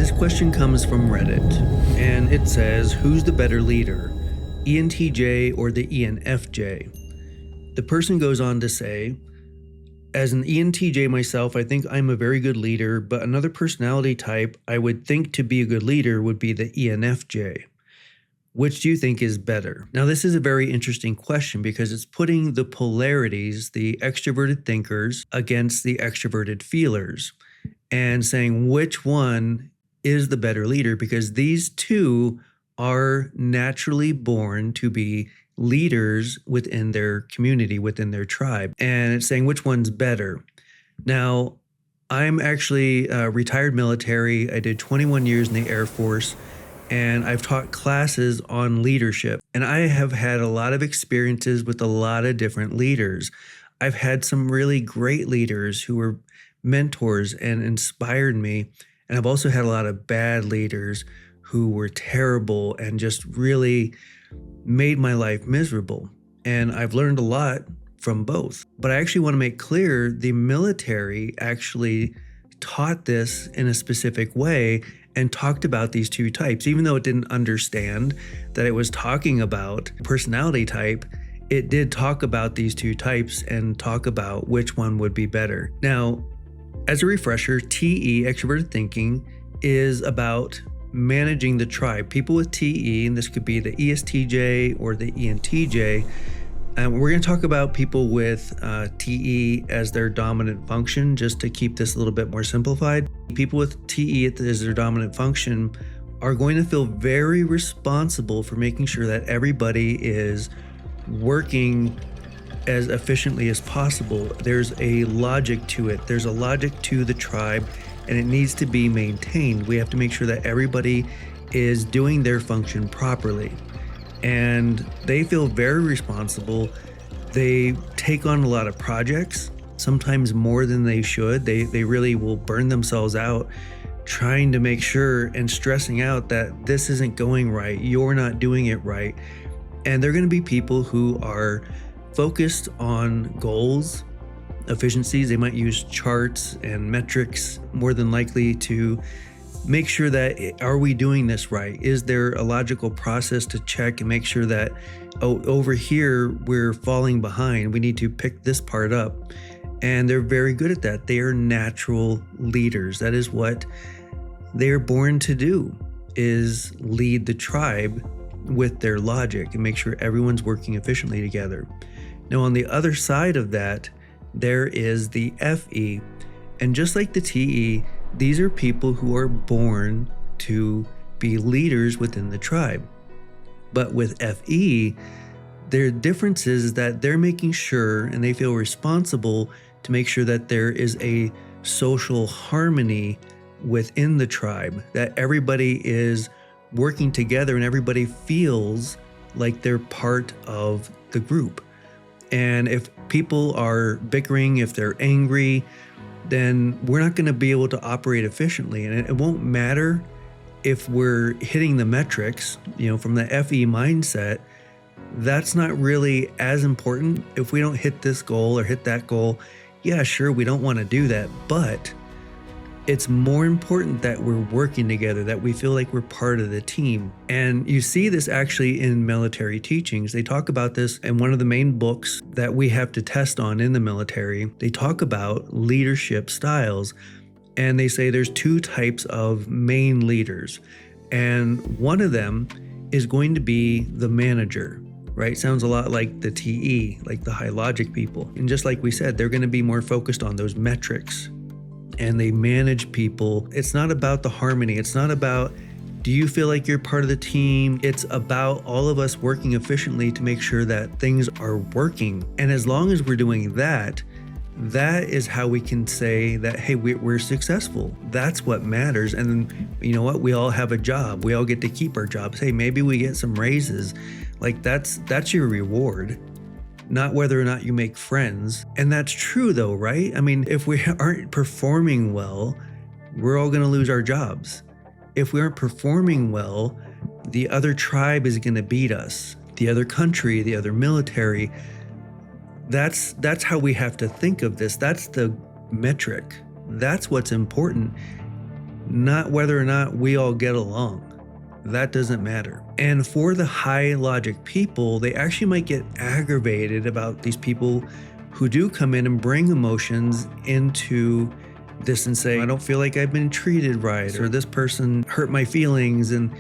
This question comes from Reddit, and it says, who's the better leader, ENTJ or the ENFJ? The person goes on to say, as an ENTJ myself, I think I'm a very good leader, but another personality type I would think to be a good leader would be the ENFJ. Which do you think is better? Now, this is a very interesting question because it's putting the polarities, the extroverted thinkers against the extroverted feelers, and saying which one is the better leader, because these two are naturally born to be leaders within their community, within their tribe. And it's saying which one's better. Now, I'm actually retired military. I did 21 years in the Air Force, and I've taught classes on leadership. And I have had a lot of experiences with a lot of different leaders. I've had some really great leaders who were mentors and inspired me. And I've also had a lot of bad leaders who were terrible and just really made my life miserable. And I've learned a lot from both. But I actually want to make clear the military actually taught this in a specific way and talked about these two types. Even though it didn't understand that it was talking about personality type, it did talk about these two types and talk about which one would be better. Now, as a refresher, TE, Extroverted Thinking, is about managing the tribe. People with TE, and this could be the ESTJ or the ENTJ, and we're going to talk about people with TE as their dominant function, just to keep this a little bit more simplified. People with TE as their dominant function are going to feel very responsible for making sure that everybody is working as efficiently as possible. There's a logic to it. There's a logic to the tribe, and it needs to be maintained. We have to make sure that everybody is doing their function properly. And they feel very responsible. They take on a lot of projects, sometimes more than they should. They really will burn themselves out trying to make sure and stressing out that this isn't going right, you're not doing it right. And they're going to be people who are focused on goals, efficiencies. They might use charts and metrics more than likely to make sure that, are we doing this right? Is there a logical process to check and make sure that, over here, we're falling behind. We need to pick this part up. And they're very good at that. They are natural leaders. That is what they're born to do, is lead the tribe with their logic and make sure everyone's working efficiently together. Now, on the other side of that, there is the FE. And just like the TE, these are people who are born to be leaders within the tribe. But with FE, their difference is that they're making sure, and they feel responsible to make sure that there is a social harmony within the tribe, that everybody is working together and everybody feels like they're part of the group. And if people are bickering, if they're angry, then we're not going to be able to operate efficiently. And it won't matter if we're hitting the metrics, from the FE mindset. That's not really as important. If we don't hit this goal or hit that goal, yeah, sure, we don't want to do that. But it's more important that we're working together, that we feel like we're part of the team. And you see this actually in military teachings. They talk about this in one of the main books that we have to test on in the military. They talk about leadership styles, and they say there's two types of main leaders. And one of them is going to be the manager, right? Sounds a lot like the TE, like the high logic people. And just like we said, they're going to be more focused on those metrics. And they manage people. It's not about the harmony. It's not about, do you feel like you're part of the team? It's about all of us working efficiently to make sure that things are working. And as long as we're doing that, that is how we can say that, hey, we're successful. That's what matters. And then, you know what? We all have a job. We all get to keep our jobs. Hey, maybe we get some raises. Like that's your reward. Not whether or not you make friends. And that's true though, right? I mean, if we aren't performing well, we're all going to lose our jobs. If we aren't performing well, the other tribe is going to beat us. The other country, the other military. That's how we have to think of this. That's the metric. That's what's important. not whether or not we all get along. That doesn't matter. And for the high logic people, they actually might get aggravated about these people who do come in and bring emotions into this and say, I don't feel like I've been treated right, or this person hurt my feelings. And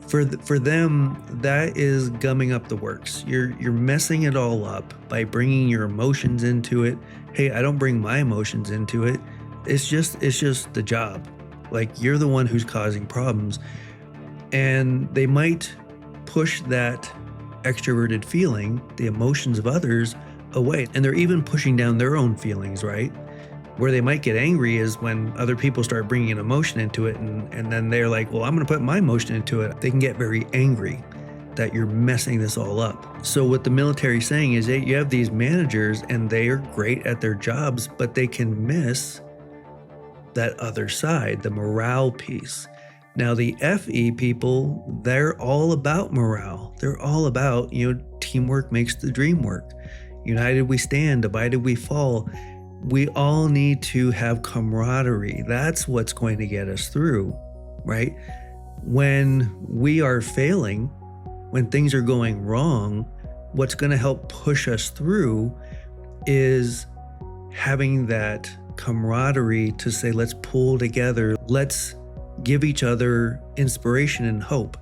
for them, that is gumming up the works. You're messing it all up by bringing your emotions into it. Hey, I don't bring my emotions into it. It's just the job. Like, you're the one who's causing problems. And they might push that extroverted feeling, the emotions of others, away. And they're even pushing down their own feelings, right? Where they might get angry is when other people start bringing an emotion into it, and then they're like, well, I'm going to put my emotion into it. They can get very angry that you're messing this all up. So what the military is saying is that you have these managers and they are great at their jobs, but they can miss that other side, the morale piece. Now, the FE people, they're all about morale. They're all about, teamwork makes the dream work. United we stand, divided we fall. We all need to have camaraderie. That's what's going to get us through, right? When we are failing, when things are going wrong, what's going to help push us through is having that camaraderie to say, let's pull together, let's give each other inspiration and hope.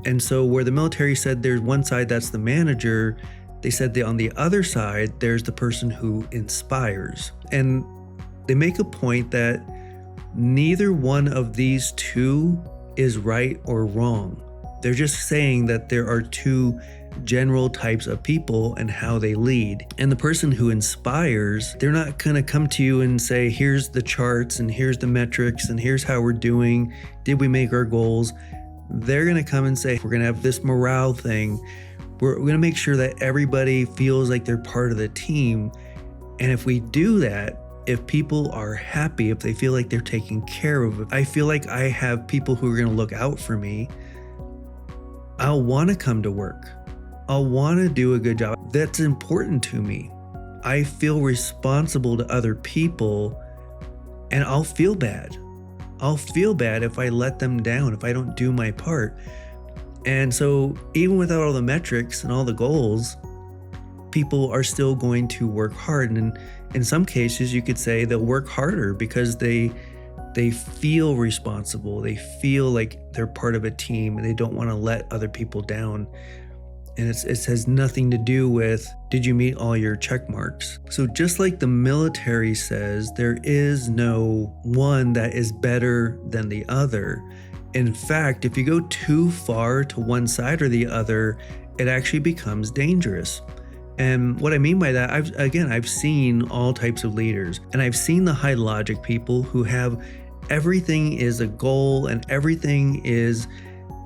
And so where the military said there's one side, that's the manager, they said that on the other side, there's the person who inspires. And they make a point that neither one of these two is right or wrong. They're just saying that there are two general types of people and how they lead. And the person who inspires, they're not going to come to you and say, here's the charts and here's the metrics and here's how we're doing. Did we make our goals? They're going to come and say, we're going to have this morale thing. We're going to make sure that everybody feels like they're part of the team. And if we do that, if people are happy, if they feel like they're taken care of, I feel like I have people who are going to look out for me, I'll want to come to work. I'll want to do a good job. That's important to me. I feel responsible to other people, and I'll feel bad. I'll feel bad if I let them down, if I don't do my part. And so even without all the metrics and all the goals, people are still going to work hard. And in some cases, you could say they'll work harder because they feel responsible. They feel like they're part of a team and they don't want to let other people down. And it has nothing to do with, did you meet all your check marks? So just like the military says, there is no one that is better than the other. In fact, if you go too far to one side or the other, it actually becomes dangerous. And what I mean by that, I've seen all types of leaders, and I've seen the high logic people who have everything is a goal and everything is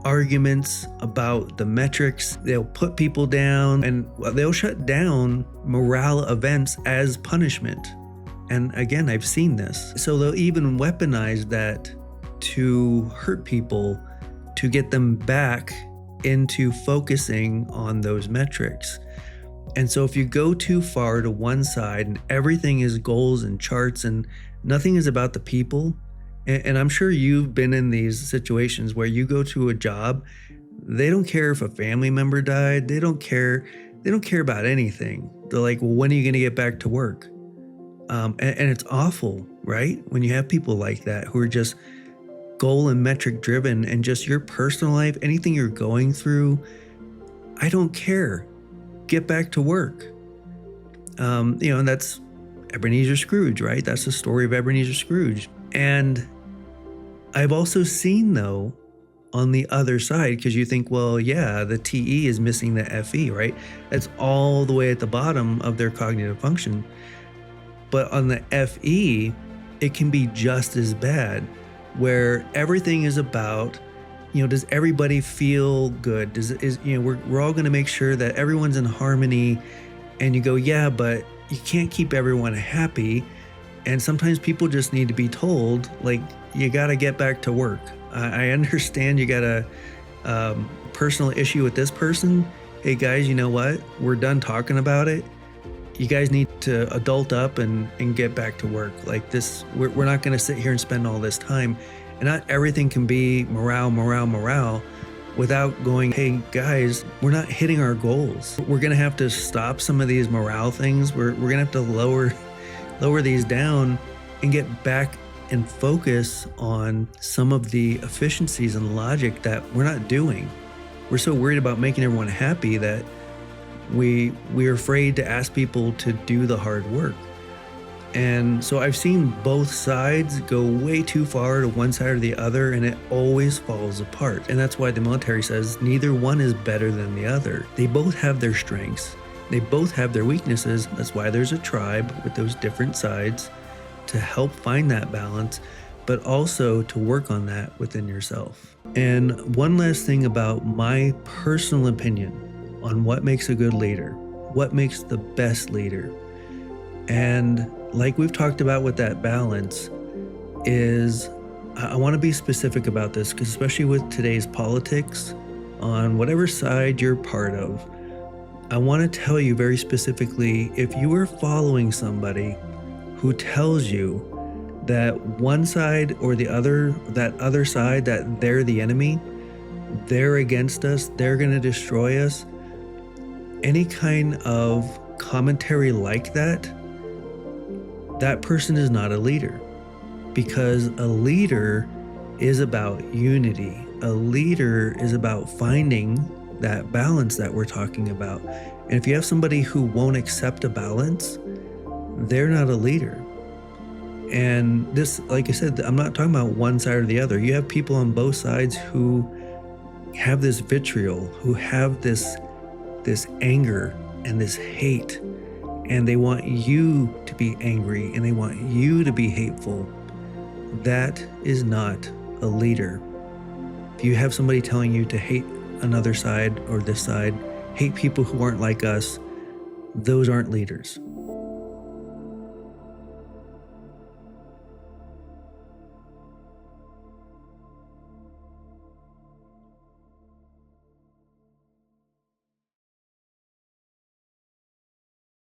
arguments about the metrics. They'll put people down and they'll shut down morale events as punishment. And again, I've seen this. So they'll even weaponize that to hurt people, to get them back into focusing on those metrics. And so if you go too far to one side and everything is goals and charts and nothing is about the people, and I'm sure you've been in these situations where you go to a job, they don't care if a family member died, they don't care about anything. They're like, well, when are you going to get back to work? And it's awful, right? When you have people like that who are just goal and metric driven, and just your personal life, anything you're going through, I don't care. Get back to work. And that's Ebenezer Scrooge, right? That's the story of Ebenezer Scrooge. And I've also seen, though, on the other side, because you think, well, yeah, the TE is missing the FE, right? That's all the way at the bottom of their cognitive function. But on the FE, it can be just as bad, where everything is about, does everybody feel good? We're all going to make sure that everyone's in harmony. And you go, yeah, but you can't keep everyone happy. And sometimes people just need to be told, like, you got to get back to work. I understand you got a personal issue with this person. Hey guys, you know what? We're done talking about it. You guys need to adult up and get back to work. Like this, we're not going to sit here and spend all this time. And not everything can be morale without going, hey guys, we're not hitting our goals. We're gonna have to stop some of these morale things. We're gonna have to lower these down and get back and focus on some of the efficiencies and logic that we're not doing. We're so worried about making everyone happy that we're afraid to ask people to do the hard work. And so I've seen both sides go way too far to one side or the other, and it always falls apart. And that's why the military says neither one is better than the other. They both have their strengths. They both have their weaknesses. That's why there's a tribe with those different sides to help find that balance, but also to work on that within yourself. And one last thing about my personal opinion on what makes a good leader, what makes the best leader. And like we've talked about with that balance is, I want to be specific about this, because especially with today's politics, on whatever side you're part of, I want to tell you very specifically, if you are following somebody who tells you that one side or the other, that other side, that they're the enemy, they're against us, they're going to destroy us, any kind of commentary like that, that person is not a leader. Because a leader is about unity. A leader is about finding that balance that we're talking about. And if you have somebody who won't accept a balance, they're not a leader. And this, like I said, I'm not talking about one side or the other. You have people on both sides who have this vitriol, who have this anger and this hate, and they want you to be angry and they want you to be hateful. That is not a leader. If you have somebody telling you to hate another side or this side, hate people who aren't like us, those aren't leaders.